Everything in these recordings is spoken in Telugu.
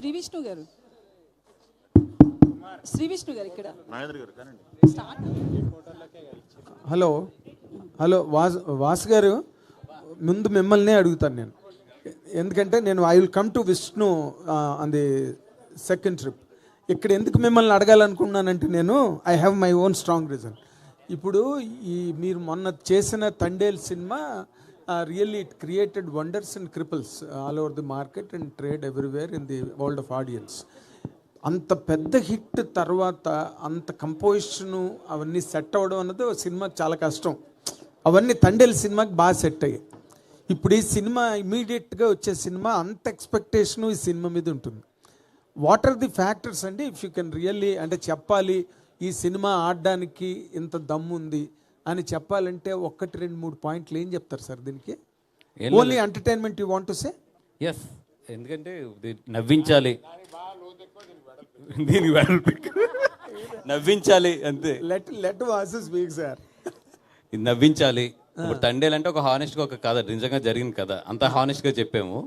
శ్రీ విష్ణు గారు ఇక్కడ హలో హలో వాసు గారు, ముందు మిమ్మల్ని అడుగుతాను నేను, ఎందుకంటే నేను I will come to Vishnu on the second trip. ఇక్కడ ఎందుకు మిమ్మల్ని అడగాలనుకున్నానంటే నేను I have my own strong reason. ఇప్పుడు మీరు మొన్న చేసిన Thandel cinema really it created wonders and ripples all over the market and trade everywhere in the world of audience. అంత పెద్ద హిట్ తర్వాత అంత కంపోజిషను అవన్నీ సెట్ అవ్వడం అన్నది సినిమాకి చాలా కష్టం. అవన్నీ తండేల్ సినిమాకి బాగా సెట్ అయ్యాయి. ఇప్పుడు ఈ సినిమా ఇమీడియట్గా వచ్చే సినిమా అంత ఎక్స్పెక్టేషను ఈ సినిమా మీద ఉంటుంది. వాట్ ఆర్ ది ఫ్యాక్టర్స్ అండి, ఇఫ్ యూ కెన్ రియల్లీ అంటే చెప్పాలి ఈ సినిమా ఆడడానికి ఇంత దమ్ము ఉంది అని చెప్పాలంటే 1, 2, 3 పాయింట్లు ఏం చెప్తారు సార్ దీనికి? Only entertainment you want to say? Yes, ఎందుకంటే నవ్వించాలి, దీనికి నవ్వించాలి అంతే. Let Vasu speak sir. ఇది నవ్వించాలి. ఇప్పుడు తండేలు అంటే ఒక హానెస్ట్గా ఒక కథ, నిజంగా జరిగిన కథ, అంత హానెస్ట్గా చెప్పాము.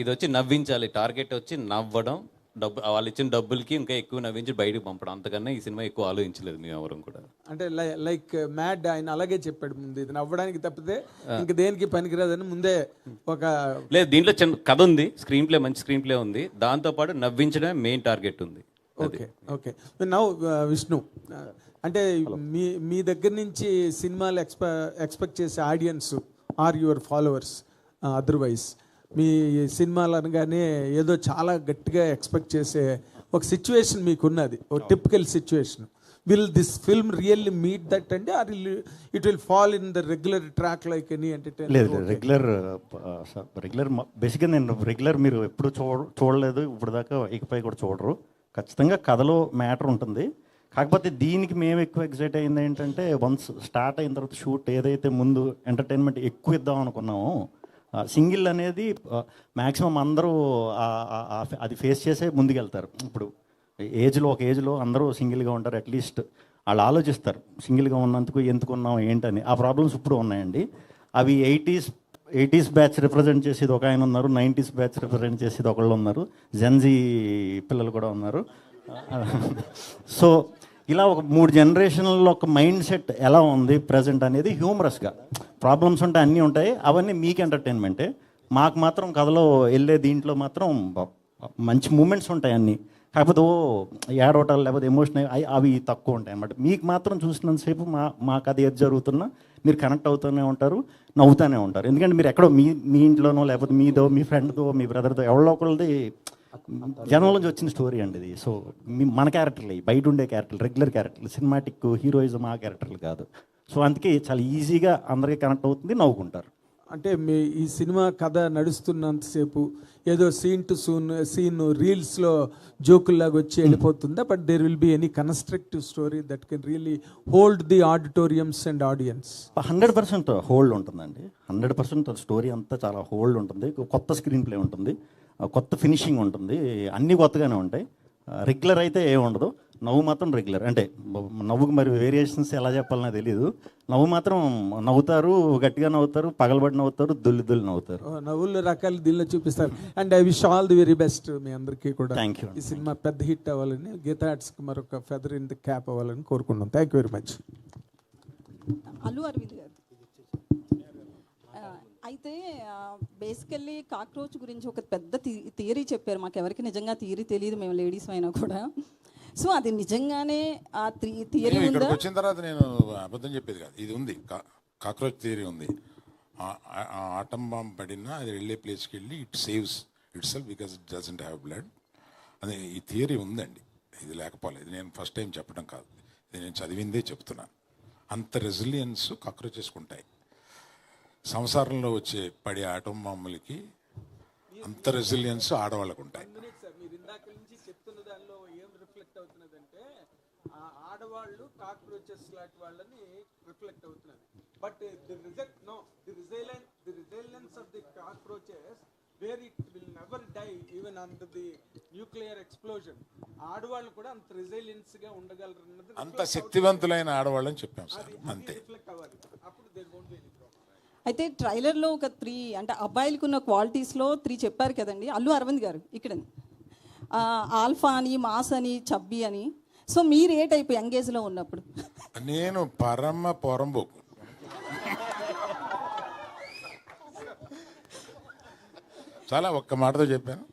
ఇది వచ్చి నవ్వించాలి, టార్గెట్ వచ్చి నవ్వడం, డబ్బు వాళ్ళు ఇచ్చిన డబ్బులకి ఇంకా ఎక్కువ నవ్వించి బయటకు పంపడం. అంతకన్నా ఈ సినిమా ఎక్కువ ఆలోచించలేదు మేము ఎవరు కూడా. అంటే లైక్ మ్యాడ్ ఆయన అలాగే చెప్పాడు ముందు, ఇది నవ్వడానికి తప్పితే ఇంక దేనికి పనికిరాదని ముందే ఒక లేదు. దీంట్లో చిన్న కథ ఉంది, స్క్రీన్ ప్లే మంచి స్క్రీన్ ప్లే ఉంది, దాంతోపాటు నవ్వించడమే మెయిన్ టార్గెట్ ఉంది. Okay okay. నౌ విష్ణు, అంటే మీ దగ్గర నుంచి సినిమాలు ఎక్స్పెక్ట్ చేసే audience are your followers, otherwise మీ సినిమాలు అనగానే ఏదో చాలా గట్టిగా ఎక్స్పెక్ట్ చేసే ఒక సిచ్యువేషన్ మీకున్నది, ఒక typical situation. Will this film really meet that అండి, or it will fall in the regular track like any entertainment? లేదు, రెగ్యులర్ బేసిక్గా నేను రెగ్యులర్ మీరు ఎప్పుడు చూడలేదు ఇప్పుడు దాకా, ఇకపై కూడా చూడరు. ఖచ్చితంగా కథలో మ్యాటర్ ఉంటుంది. కాకపోతే దీనికి మేము ఎక్కువ ఎక్సైట్ అయింది ఏంటంటే, వన్స్ స్టార్ట్ అయిన తర్వాత షూట్ ఏదైతే ముందు ఎంటర్టైన్మెంట్ ఎక్కువ ఇద్దాం అనుకున్నామో, సింగిల్ అనేది మ్యాక్సిమం అందరూ అది ఫేస్ చేసే ముందుకెళ్తారు. ఇప్పుడు ఒక ఏజ్లో అందరూ సింగిల్గా ఉంటారు, అట్లీస్ట్ వాళ్ళు ఆలోచిస్తారు సింగిల్గా ఉన్నందుకు ఎందుకున్నాం ఏంటని. ఆ ప్రాబ్లమ్స్ ఇప్పుడు ఉన్నాయండి. అవి 80s బ్యాచ్ రిప్రజెంట్ చేసేది ఒక ఆయన ఉన్నారు, 90s బ్యాచ్ రిప్రజెంట్ చేసేది ఒకళ్ళు ఉన్నారు, జెన్జీ పిల్లలు కూడా ఉన్నారు. సో ఇలా ఒక 3 జనరేషన్లో ఒక మైండ్ సెట్ ఎలా ఉంది ప్రజెంట్ అనేది హ్యూమరస్గా. ప్రాబ్లమ్స్ ఉంటాయి, అన్నీ ఉంటాయి, అవన్నీ మీకు ఎంటర్టైన్మెంటే. మాకు మాత్రం కథలో వెళ్ళే దీంట్లో మాత్రం మంచి మూమెంట్స్ ఉంటాయి అన్నీ. కాకపోతే ఏడవటాలు లేకపోతే ఎమోషనల్ అవి తక్కువ ఉంటాయి అన్నమాట. మీకు మాత్రం చూసినంతసేపు మాకు అది ఏది జరుగుతున్నా మీరు కనెక్ట్ అవుతూనే ఉంటారు, నవ్వుతూనే ఉంటారు. ఎందుకంటే మీరు ఎక్కడో మీ ఇంట్లోనో లేకపోతే మీదో మీ ఫ్రెండ్తో మీ బ్రదర్తో ఎవరో ఒకరిది జనం నుంచి వచ్చిన స్టోరీ అండి ఇది. సో మన క్యారెక్టర్లు, బయట ఉండే క్యారెక్టర్లు, రెగ్యులర్ క్యారెక్టర్లు, సినిమాటిక్ హీరోయిజం ఆ క్యారెక్టర్లు కాదు. సో అందుకే చాలా ఈజీగా అందరికీ కనెక్ట్ అవుతుంది, నవ్వుకుంటారు. అంటే ఈ సినిమా కథ నడుస్తున్నంతసేపు ఏదో సీన్ రీల్స్లో జోకుల్లాగా వచ్చి వెళ్ళిపోతుందా? But there will be any constructive story that can really hold the auditoriums and audience? 100% hold ఉంటుందండి. 100% స్టోరీ అంతా చాలా హోల్డ్ ఉంటుంది. కొత్త స్క్రీన్ ప్లే ఉంటుంది, కొత్త ఫినిషింగ్ ఉంటుంది, అన్నీ కొత్తగానే ఉంటాయి. రెగ్యులర్ అయితే ఏమి ఉండదు. నవ్వు మాత్రం రెగ్యులర్. అంటే నవ్వుకి మరి వేరియేషన్స్ ఎలా చెప్పాలన్నా తెలియదు. నవ్వు మాత్రం నవ్వుతారు, గట్టిగా నవ్వుతారు, పగలబడి నవ్వుతారు, దుల్లి నవ్వుతారు. నవ్వులు రకాలు దీనిలో చూపిస్తారు. And I wish all the very best మీ అందరికీ కూడా. Thank you. ఈ సినిమా పెద్ద హిట్ అవ్వాలని, గీతా ఆర్ట్స్కి మరొక ఫెదర్ ఇన్ ది క్యాప్ అవ్వాలని కోరుకున్నాం. Thank you very much. Allu Aravind గారు, అయితే బేసికల్లీ కాక్రోచ్ గురించి ఒక పెద్ద థియరీ చెప్పారు. మాకు ఎవరికి నిజంగా థియరీ తెలియదు, మేము లేడీస్ అయినా కూడా. సో అది నిజంగానే ఆ థియరీ ఉందా? వచ్చిన తర్వాత నేను అబద్ధం చెప్పేది కాదు, ఇది ఉంది, కాక్రోచ్ థియరీ ఉంది. ఆటం బాంబ్ పడినా అది వెళ్ళే ప్లేస్కి వెళ్ళి it saves it self because it doesn't have blood అని ఈ థియరీ ఉందండి. ఇది లేకపోలేదు, ఇది నేను ఫస్ట్ టైం చెప్పడం కాదు, ఇది నేను చదివిందే చెప్తున్నాను. అంత రెసిలియన్స్ కాక్రోచెస్కి ఉంటాయి. సంసారంలో వచ్చే పడే ఆటం బాంబులకి అంత రెసిలియన్స్ ఆడవాళ్ళకు ఉంటాయి. ఆడవాళ్ళు కాక్రోచెస్ లాంటి వాళ్ళని రిఫ్లెక్ట్ అవుతున్నది. But the resilience of the cockroaches where it will never die even under the nuclear explosion. ఆడవాళ్ళు కూడా అంత రెసిలియన్స్ గా ఉండగలరు అన్నది, అంత శక్తివంతులైన ఆడవాళ్ళని చెప్పాం సార్, అంతే. అప్పుడు there won't be any problem. అయితే ట్రైలర్లో ఒక 3 అంటే అబ్బాయిలకు ఉన్న క్వాలిటీస్లో 3 చెప్పారు కదండి అల్లు అరవింద్ గారు. ఇక్కడ ఆల్ఫా అని, మాస్ అని, చబ్బి అని. సో మీరు ఏ టైప్ యంగేజ్లో ఉన్నప్పుడు? నేను పరమ పొరంబోకు. చాలా ఒక్క మాటతో చెప్పాను.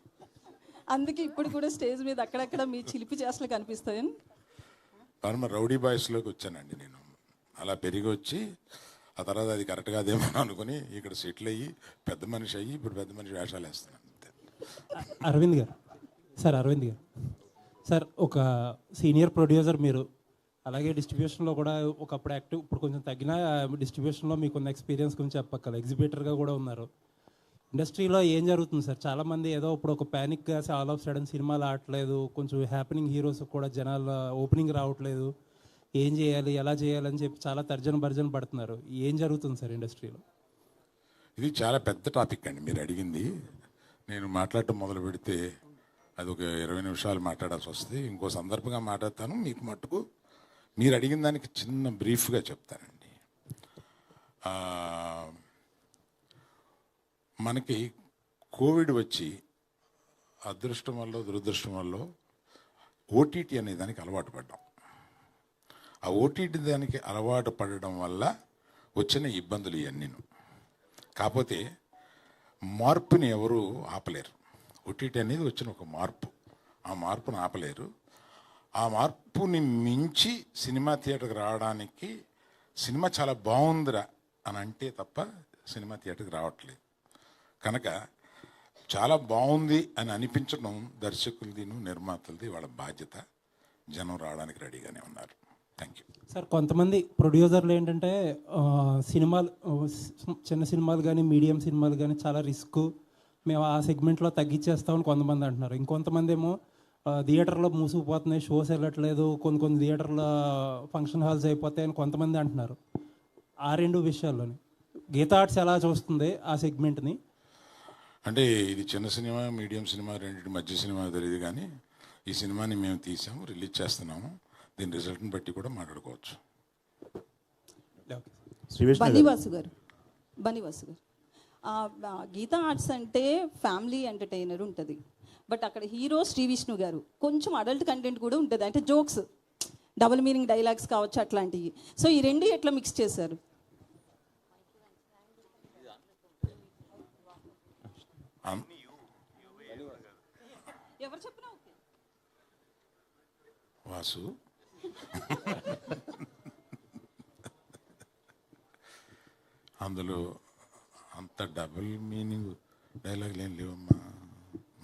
అందుకే ఇప్పుడు కూడా స్టేజ్ మీద అక్కడక్కడ మీ చిలిపి చేష్టలు కనిపిస్తాయి. పరమ రౌడీ బాయ్స్లోకి వచ్చానండి నేను. అలా పెరిగి వచ్చి ఆ తర్వాత అది కరెక్ట్ కాదేమో అనుకుని ఇక్కడ సెటిల్ అయ్యి పెద్ద మనిషి అయ్యి ఇప్పుడు పెద్ద మనిషి వేషాలు వేస్తున్నాను అంతే. అరవింద్ గారు సార్, ఒక సీనియర్ ప్రొడ్యూసర్ మీరు, అలాగే డిస్ట్రిబ్యూషన్లో కూడా ఒకప్పుడు యాక్టివ్, ఇప్పుడు కొంచెం తగ్గిన డిస్ట్రిబ్యూషన్లో మీకున్న ఎక్స్పీరియన్స్ గురించి చెప్పక్కల, ఎగ్జిబిటర్గా కూడా ఉన్నారు. ఇండస్ట్రీలో ఏం జరుగుతుంది సార్? చాలామంది ఏదో ఇప్పుడు ఒక ప్యానిక్గా ఆల్ ఆఫ్ సడన్ సినిమాలు ఆడట్లేదు, కొంచెం హ్యాపెనింగ్ హీరోస్ కూడా జనాలు ఓపెనింగ్ రావట్లేదు, ఏం చేయాలి ఎలా చేయాలని చెప్పి చాలా తర్జన భర్జన పడుతున్నారు. ఏం జరుగుతుంది సార్ ఇండస్ట్రీలో? ఇది చాలా పెద్ద టాపిక్ అండి మీరు అడిగింది. నేను మాట్లాడటం మొదలు పెడితే అది ఒక 20 నిమిషాలు మాట్లాడాల్సి వస్తుంది. ఇంకో సందర్భంగా మాట్లాడతాను. మీకు మట్టుకు మీరు అడిగిన దానికి చిన్న బ్రీఫ్గా చెప్తానండి. మనకి కోవిడ్ వచ్చి అదృష్టం వల్ల దురదృష్టం వల్ల ఓటీటీ అనే దానికి అలవాటు పడ్డాం. ఆ ఓటీటీ దానికి అలవాటు పడడం వల్ల వచ్చిన ఇబ్బందులు ఇవన్నీను. కాకపోతే మార్పుని ఎవరు ఆపలేరు. ఓటీటీ అనేది వచ్చిన ఒక మార్పు, ఆ మార్పుని ఆపలేరు. ఆ మార్పుని మించి సినిమా థియేటర్కి రావడానికి సినిమా చాలా బాగుందిరా అని అంటే తప్ప సినిమా థియేటర్కి రావట్లేదు. కనుక చాలా బాగుంది అని అనిపించడం దర్శకులది, నిర్మాతలది వాళ్ళ బాధ్యత. జనం రావడానికి రెడీగానే ఉన్నారు. Thank you sir. కొంతమంది ప్రొడ్యూసర్లు ఏంటంటే సినిమాలు, చిన్న సినిమాలు కానీ మీడియం సినిమాలు కానీ చాలా రిస్క్, మేము ఆ సెగ్మెంట్లో తగ్గించేస్తామని కొంతమంది అంటున్నారు. ఇంకొంతమంది ఏమో థియేటర్లో మూసుకుపోతున్నాయి, షోస్ వెళ్ళట్లేదు, కొన్ని థియేటర్లో ఫంక్షన్ హాల్స్ అయిపోతాయని కొంతమంది అంటున్నారు. ఆ రెండు విషయాల్లోని గీతా ఆర్ట్స్ ఎలా చూస్తుంది ఆ సెగ్మెంట్ని? అంటే ఇది చిన్న సినిమా, మీడియం సినిమా, రెండింటి మధ్య సినిమా తెలియదు, కానీ ఈ సినిమాని మేము తీసాము, రిలీజ్ చేస్తున్నాము. దీని రిజల్ట్ని బట్టి కూడా మాట్లాడుకోవచ్చు. బనివాసు గారు, గీతా ఆర్ట్స్ అంటే ఫ్యామిలీ ఎంటర్టైనర్ ఉంటుంది, బట్ అక్కడ హీరో శ్రీ విష్ణు గారు కొంచెం అడల్ట్ కంటెంట్ కూడా ఉంటుంది, అంటే జోక్స్, డబుల్ మీనింగ్ డైలాగ్స్ కావచ్చు అట్లాంటివి. సో ఈ రెండు ఎట్లా మిక్స్ చేశారు? ఎవరు చెప్పినా ఓకే. వాసు అందులో అంత డబుల్ మీనింగ్ డైలాగులు ఏం లేవమ్మా,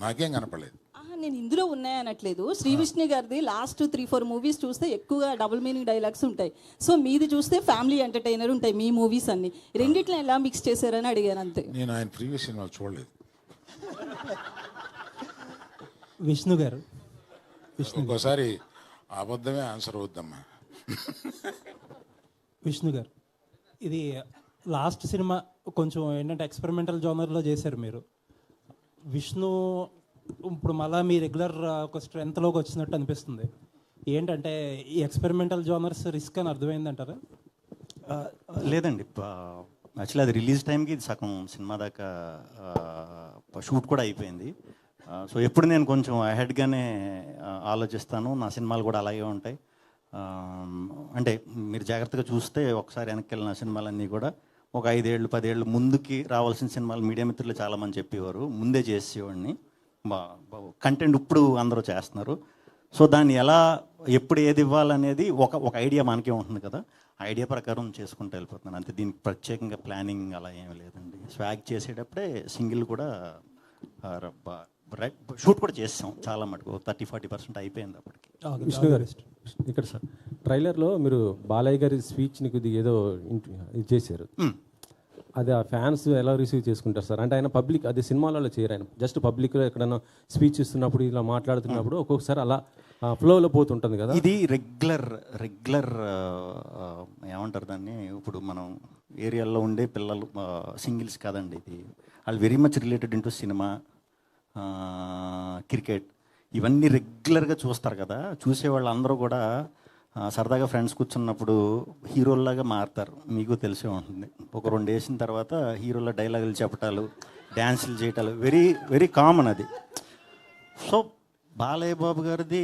నాకేం కనపడలేదు. నేను ఇందులో ఉన్నాయనట్లేదు. శ్రీ విష్ణు గారిది లాస్ట్ 3-4 మూవీస్ చూస్తే ఎక్కువగా డబుల్ మీనింగ్ డైలాగ్స్ ఉంటాయి. సో మీది చూస్తే ఫ్యామిలీ ఎంటర్టైనర్ ఉంటాయి మీ మూవీస్ అన్ని. రెండిట్లో ఎలా మిక్స్ చేశారని అడిగాను అంతే. నేను ఆయన ప్రీవియస్ సినిమాలు చూడలేదు. విష్ణు గారు, ఇంకోసారి అబద్ధమే ఆన్సర్ అవుద్దమ్మా. విష్ణు గారు, ఇది లాస్ట్ సినిమా కొంచెం ఏంటంటే ఎక్స్పెరిమెంటల్ జోనర్లో చేశారు మీరు. విష్ణు ఇప్పుడు మళ్ళీ మీ రెగ్యులర్ ఒక స్ట్రెంత్లోకి వచ్చినట్టు అనిపిస్తుంది. ఏంటంటే ఈ ఎక్స్పెరిమెంటల్ జోనర్స్ రిస్క్ అని అర్థమైందంటారా? లేదండి, యాక్చువల్లీ అది రిలీజ్ టైంకి సగం సినిమా దాకా షూట్ కూడా అయిపోయింది. సో ఎప్పుడు నేను కొంచెం అహెడ్గానే ఆలోచిస్తాను, నా సినిమాలు కూడా అలాగే ఉంటాయి. అంటే మీరు జాగ్రత్తగా చూస్తే ఒకసారి వెనక్కి వెళ్ళిన సినిమాలన్నీ కూడా ఒక 5 ఏళ్ళు 10 ఏళ్ళు ముందుకి రావాల్సిన సినిమాలు మీడియా మిత్రులు చాలామంది చెప్పేవారు, ముందే చేసేవాడిని. కంటెంట్ ఇప్పుడు అందరూ చేస్తున్నారు. సో దాన్ని ఎలా ఎప్పుడు ఏది ఇవ్వాలనేది ఒక ఐడియా మనకే ఉంటుంది కదా, ఐడియా ప్రకారం చేసుకుంటూ వెళ్ళిపోతున్నాను అంతే. దీనికి ప్రత్యేకంగా ప్లానింగ్ అలా ఏమీ లేదండి. స్వాగ్ చేసేటప్పుడే సింగిల్ కూడా షూట్ కూడా చేసాం చాలా మటుకు, 30-40% అయిపోయింది అప్పటికి. విష్ణు గారు ఇక్కడ సార్, ట్రైలర్లో మీరు బాలయ్య గారి స్పీచ్ని కొద్దిగా ఏదో ఇది చేశారు, అది ఆ ఫ్యాన్స్ ఎలా రిసీవ్ చేసుకుంటారు సార్? అంటే ఆయన పబ్లిక్, అది సినిమాలలో చేయరు, ఆయన జస్ట్ పబ్లిక్లో ఎక్కడైనా స్పీచ్ ఇస్తున్నప్పుడు ఇలా మాట్లాడుతున్నప్పుడు ఒక్కొక్కసారి అలా ఫ్లోలో పోతుంటుంది కదా. ఇది రెగ్యులర్ ఏమంటారు దాన్ని, ఇప్పుడు మనం ఏరియాల్లో ఉండే పిల్లలు సింగిల్స్ కాదండి, ఇది వాళ్ళు very much related into cinema, cricket, ఇవన్నీ రెగ్యులర్గా చూస్తారు కదా. చూసేవాళ్ళు అందరూ కూడా సరదాగా ఫ్రెండ్స్ కూర్చున్నప్పుడు హీరోల్లాగా మారుతారు, మీకు తెలిసే ఉంటుంది. ఒక 2 వేసిన తర్వాత హీరోల డైలాగులు చెప్పటాలు, డ్యాన్సులు చేయటాలు వెరీ వెరీ కామన్ అది. సో బాలయ్య బాబు గారిది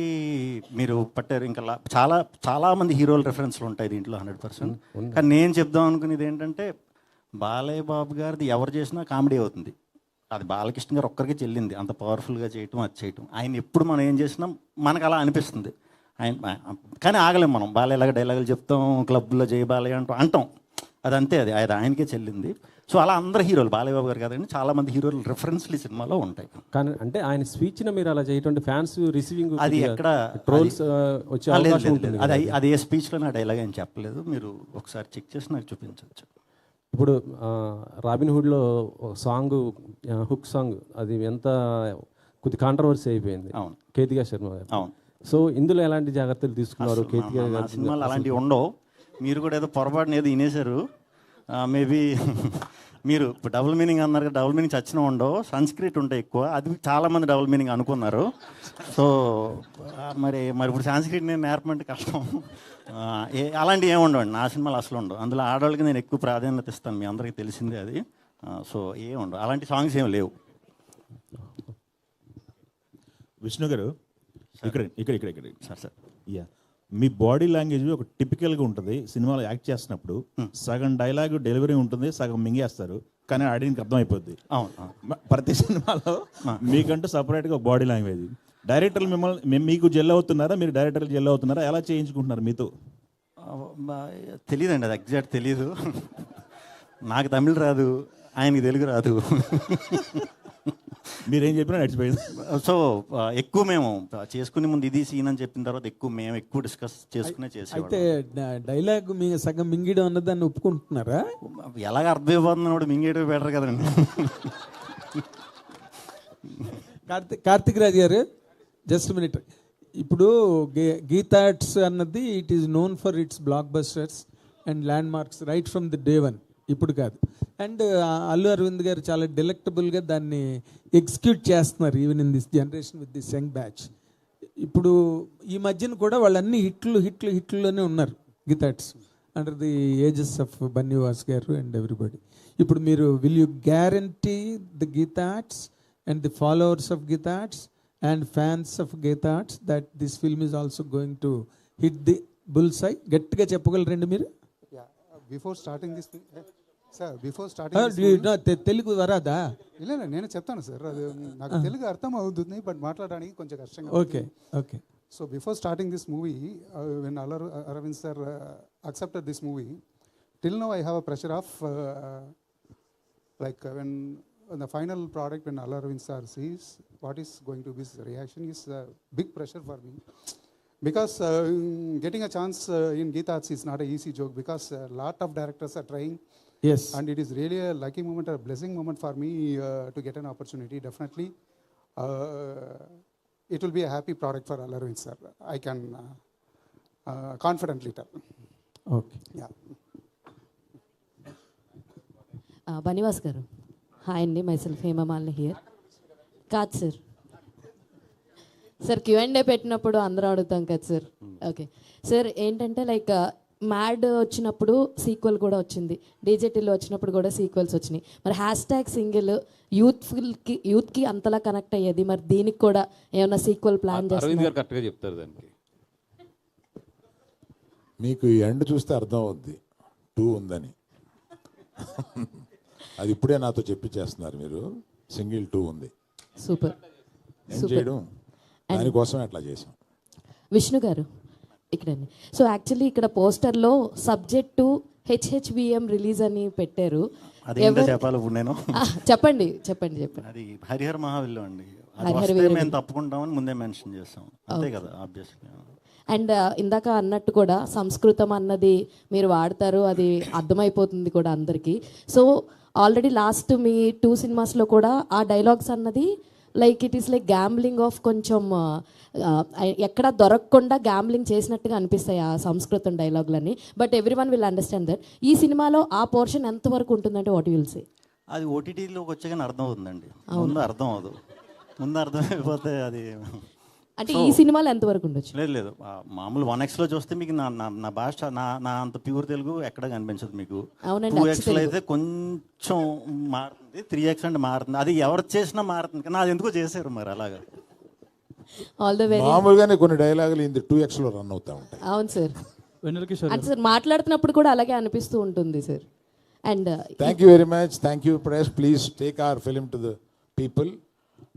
మీరు పట్టారు. ఇంకా చాలా చాలా మంది హీరోల రెఫరెన్స్లు ఉంటాయి దీంట్లో 100%. కానీ నేను చెప్దాం అనుకునేది ఏంటంటే బాలయ్య బాబు గారిది ఎవరు చేసినా కామెడీ అవుతుంది. అది బాలకృష్ణ గారు ఒక్కరికి చెల్లింది, అంత పవర్ఫుల్గా చేయటం, అది చేయటం. ఆయన ఎప్పుడు మనం ఏం చేసినా మనకు అలా అనిపిస్తుంది. కానీ ఆగలేం మనం. బాలయ్యలాగా డైలాగులు చెప్తాం, క్లబ్లో జై బాలయ్య అంటాం. అదంతే, అది ఆయనకే చెల్లింది. సో అలా అందరు హీరోలు, బాలయ్య బాబు గారు కాదండి, చాలా మంది హీరోలు రెఫరెన్స్లు ఈ సినిమాలో ఉంటాయి. కానీ అంటే ఆయన స్పీచ్ని మీరు అలా చేయటం ఫ్యాన్స్ రిసీవింగ్ అది ఎక్కడ ట్రోల్స్ వచ్చే అవకాశం ఉంటుంది. అది ఏ స్పీచ్లో నా డైలాగ్ అని చెప్పలేదు. మీరు ఒకసారి చెక్ చేసి నాకు చూపించవచ్చు. ఇప్పుడు రాబిన్ హుడ్లో సాంగ్, హుక్ సాంగ్, అది ఎంత కొద్ది కాంట్రవర్సీ అయిపోయింది. అవును, కేతికా శర్మ గారు. అవును. సో ఇందులో ఎలాంటి జాగ్రత్తలు తీసుకున్నారు కేతికా గారు? సినిమాలు అలాంటివి ఉండవు. మీరు కూడా ఏదో పొరపాటున ఏదో వినేశారు. మేబీ మీరు డబుల్ మీనింగ్ అన్నారు కదా, డబుల్ మీనింగ్ చచ్చిన ఉండవు, సంస్క్రిట్ ఉంటాయి ఎక్కువ. అది చాలామంది డబుల్ మీనింగ్ అనుకున్నారు. సో మరి ఇప్పుడు సంస్క్రిట్ నేను నేర్పమంటే కష్టం. అలాంటివి ఏమి ఉండవండి నా సినిమాలు, అసలు ఉండవు. అందులో ఆడవాళ్ళకి నేను ఎక్కువ ప్రాధాన్యత ఇస్తాను, మీ అందరికీ తెలిసిందే అది. సో ఏమి ఉండవు, అలాంటి సాంగ్స్ ఏమి లేవు. విష్ణు గారు, ఇక్కడ సార్ యా, మీ బాడీ లాంగ్వేజ్ ఒక టిపికల్గా ఉంటుంది. సినిమాలో యాక్ట్ చేస్తున్నప్పుడు సగం డైలాగ్ డెలివరీ ఉంటుంది, సగం మింగేస్తారు, కానీ ఆడియన్కి అర్థమైపోద్ది. అవును, ప్రతి సినిమాలో మీకంటూ సపరేట్గా ఒక బాడీ లాంగ్వేజ్. డైరెక్టర్లు మిమ్మల్ని మీకు జెల్ అవుతున్నారా, మీరు డైరెక్టర్లు జెల్ అవుతున్నారా, ఎలా చేయించుకుంటున్నారు మీతో? తెలియదండి, అది ఎగ్జాక్ట్ తెలీదు. నాకు తమిళ్ రాదు, ఆయనకి తెలుగు రాదు. మీరేం చెప్పినా నడిచిపోయింది. సో ఎక్కువ మేము చేసుకునే ముందు ఇది సీన్ అని చెప్పిన తర్వాత మేము ఎక్కువ డిస్కస్ చేసుకునే చేసేవాళ్ళం. అయితే డైలాగ్ మీ సగం మింగిడం అన్నది దాన్ని ఒప్పుకుంటున్నారా? ఎలాగ అర్థమైపోతుంది కూడా మింగేయడం బెటర్ కదండి. కార్తిక్ రాజ్ గారు, జస్ట్ మినిట్. ఇప్పుడు గీతాట్స్ అన్నది it is known for it's black busters and land marks right from the day one. ఇప్పుడు కాదు. అండ్ అల్లు అరవింద్ గారు చాలా డెలెక్టబుల్గా దాన్ని ఎగ్జిక్యూట్ చేస్తున్నారు even in this generation with this young batch. ఇప్పుడు ఈ మధ్యన కూడా వాళ్ళన్నీ హిట్లులోనే ఉన్నారు గీతాట్స్, under the ages of Bunny Vas గారు అండ్ ఎవ్రీబడి. ఇప్పుడు మీరు will you guarantee the గీతాట్స్ and the followers of గీతాట్స్ and fans of Geetha Arts that this film is also going to hit the bullseye? గట్టిగా చెప్పగలరండి మీరు? బిఫోర్ స్టార్టింగ్ దిస్ తెలుగు వరాదా? ಇಲ್ಲ నేను చెప్తాను సార్, అది నాకు తెలుగు అర్థం అవుతుంది, బట్ మాట్లాడడానికి కొంచెం కష్టంగా. Okay. So before starting this movie, when Aravind sir accepted this movie, till now I have a pressure of like when the final product, when Arvind sir sees what is going to be his reaction, is a big pressure for me, because getting a chance in Geetha Arts is not an easy joke, because a lot of directors are trying. Yes. And it is really a lucky moment, a blessing moment for me to get an opportunity. Definitely it will be a happy product for Arvind sir, I can confidently tell. Okay. Yeah. Bunny Vas గారు, హాయ్ అండి, మైసెల్ఫ్ హేమమాలిని హియర్. కాదు సార్ Q&A పెట్టినప్పుడు అందరూ అడుగుతాం కదా సార్. ఓకే సార్, ఏంటంటే లైక్ మ్యాడ్ వచ్చినప్పుడు సీక్వెల్ కూడా వచ్చింది, డీజేటీలో వచ్చినప్పుడు కూడా సీక్వెల్స్ వచ్చినాయి. మరి హ్యాష్ట్యాగ్ సింగిల్ యూత్కి అంతలా కనెక్ట్ అయ్యేది, మరి దీనికి కూడా ఏమైనా సీక్వెల్ ప్లాన్ చేస్తారు? కరెక్ట్గా చెప్తారు దానికి. మీకు ఎండ్ చూస్తే అర్థం అవుద్ది 2 ఉందని. అది ఇప్పుడే నాతో చెప్పిచ్చేస్తున్నారు మీరు, సింగిల్ 2 ఉంది. సూపర్ చేయడం దానికోసం అట్లా చేసాం. విష్ణు గారు ఇక్కడండి. సో యాక్చువల్లీ ఇక్కడ పోస్టర్లో సబ్జెక్ట్ HHVM రిలీజ్ అని పెట్టారు. చెప్పాలి ఇప్పుడు నేను? చెప్పండి. అది హరిహర మహావిల్లో అండి, మేము తప్పుకుంటామని ముందే మెన్షన్ చేస్తాం, అంతే కదా ఆబ్వియస్లీ. అండ్ ఇందాక అన్నట్టు కూడా సంస్కృతం అన్నది మీరు వాడతారు, అది అర్థమైపోతుంది కూడా అందరికీ. సో ఆల్రెడీ లాస్ట్ మీ 2 సినిమాస్లో కూడా ఆ డైలాగ్స్ అన్నది like it is like gambling of, కొంచెం ఎక్కడ దొరకకుండా గ్యాంబ్లింగ్ చేసినట్టుగా అనిపిస్తాయి ఆ సంస్కృతం డైలాగులన్నీ. But everyone will understand that. ఈ సినిమాలో ఆ పోర్షన్ ఎంతవరకు ఉంటుందంటే వాట్ విల్ సే? అది ఓటీటీలోకి వచ్చాక అర్థం అవుతుందండి, ముందు అర్థం అవ్వదు. ముందు అర్థమైపోతే అది అంటే ఈ సినిమాలో ఎంతవరకు ఉండొచ్చు? లేదు, మామూలు 1Xలో చూస్తే మీకు నా భాష నా అంత ప్యూర్ తెలుగు ఎక్కడ కనిపించదు మీకు. 2Xలో అయితే కొంచెం మారుతుంది, 3X అంటే మారుతుంది. అది ఎవరు చేసినా మారుతుంది, కానీ అది ఎందుకో చేశారు మరి అలాగా. All the very. మామూలుగానే కొన్ని డైలాగులు ఇంది 2x లో రన్ అవుతా ఉంటాయి. అవును సార్. అంటే సార్ మాట్లాడుతున్నప్పుడు కూడా అలాగే అనిపిస్తూ ఉంటుంది sir. And thank you very much. Thank you press. Please take our film to the people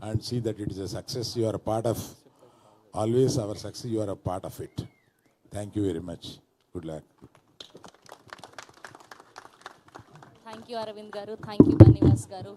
and see that it is a success. You are a part of always our success. You are a part of it. Thank you very much. Good luck. Thank you Aravind garu, thank you Bunny Vas గారు.